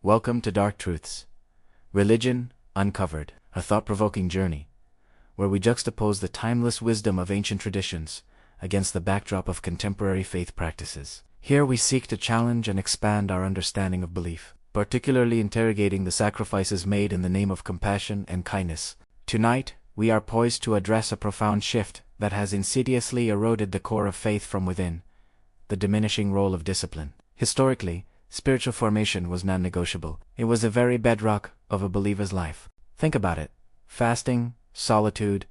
Welcome to Dark Truths, Religion Uncovered, a thought-provoking journey, where we juxtapose the timeless wisdom of ancient traditions against the backdrop of contemporary faith practices. Here we seek to challenge and expand our understanding of belief, particularly interrogating the sacrifices made in the name of compassion and kindness. Tonight, we are poised to address a profound shift that has insidiously eroded the core of faith from within: the diminishing role of discipline. Historically, spiritual formation was non-negotiable. It was the very bedrock of a believer's life. Think about it. Fasting, solitude,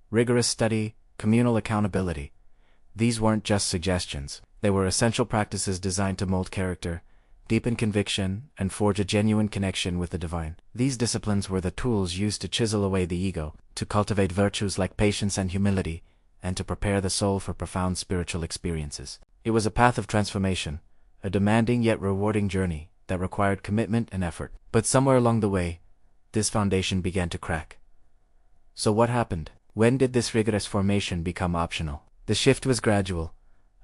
rigorous study, communal accountability. These weren't just suggestions. They were essential practices designed to mold character, deepen conviction, and forge a genuine connection with the divine. These disciplines were the tools used to chisel away the ego, to cultivate virtues like patience and humility, and to prepare the soul for profound spiritual experiences. It was a path of transformation, a demanding yet rewarding journey that required commitment and effort. But somewhere along the way, this foundation began to crack. So what happened? When did this rigorous formation become optional? The shift was gradual,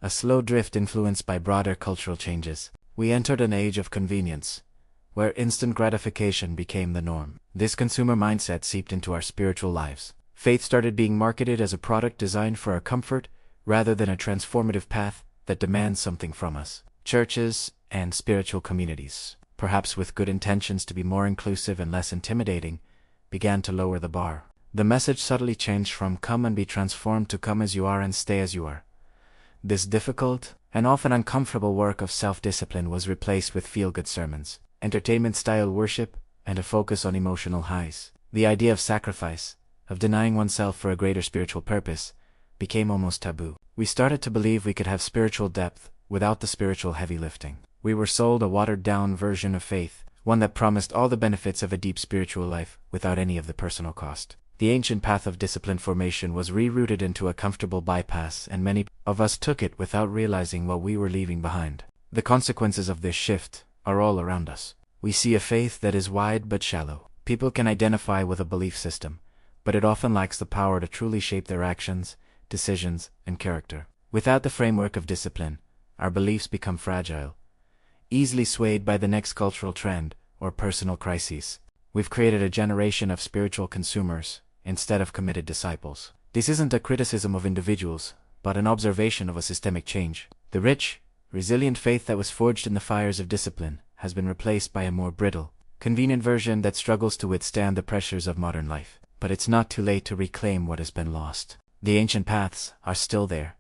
a slow drift influenced by broader cultural changes. We entered an age of convenience, where instant gratification became the norm. This consumer mindset seeped into our spiritual lives. Faith started being marketed as a product designed for our comfort, rather than a transformative path that demands something from us. Churches and spiritual communities, perhaps with good intentions to be more inclusive and less intimidating, began to lower the bar. The message subtly changed from "come and be transformed" to "come as you are and stay as you are." This difficult and often uncomfortable work of self-discipline was replaced with feel-good sermons, entertainment-style worship, and a focus on emotional highs. The idea of sacrifice, of denying oneself for a greater spiritual purpose, became almost taboo. We started to believe we could have spiritual depth without the spiritual heavy lifting. We were sold a watered-down version of faith, one that promised all the benefits of a deep spiritual life without any of the personal cost. The ancient path of discipline formation was rerouted into a comfortable bypass, and many of us took it without realizing what we were leaving behind. The consequences of this shift are all around us. We see a faith that is wide but shallow. People can identify with a belief system, but it often lacks the power to truly shape their actions, decisions, and character. Without the framework of discipline, our beliefs become fragile, easily swayed by the next cultural trend or personal crises. We've created a generation of spiritual consumers instead of committed disciples. This isn't a criticism of individuals, but an observation of a systemic change. The rich, resilient faith that was forged in the fires of discipline has been replaced by a more brittle, convenient version that struggles to withstand the pressures of modern life. But it's not too late to reclaim what has been lost. The ancient paths are still there,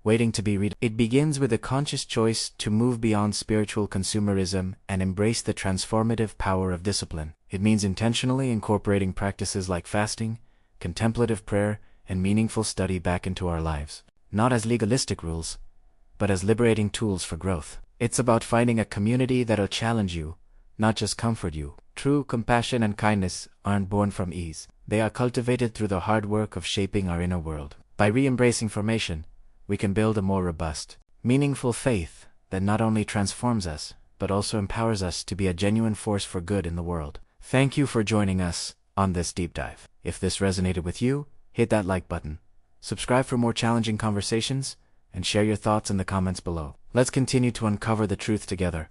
waiting to be read. It begins with a conscious choice to move beyond spiritual consumerism and embrace the transformative power of discipline. It means intentionally incorporating practices like fasting, contemplative prayer, and meaningful study back into our lives, not as legalistic rules, but as liberating tools for growth. It's about finding a community that'll challenge you, not just comfort you. True compassion and kindness aren't born from ease. They are cultivated through the hard work of shaping our inner world. By re-embracing formation, we can build a more robust, meaningful faith that not only transforms us, but also empowers us to be a genuine force for good in the world. Thank you for joining us on this deep dive. If this resonated with you, hit that like button, subscribe for more challenging conversations, and share your thoughts in the comments below. Let's continue to uncover the truth together.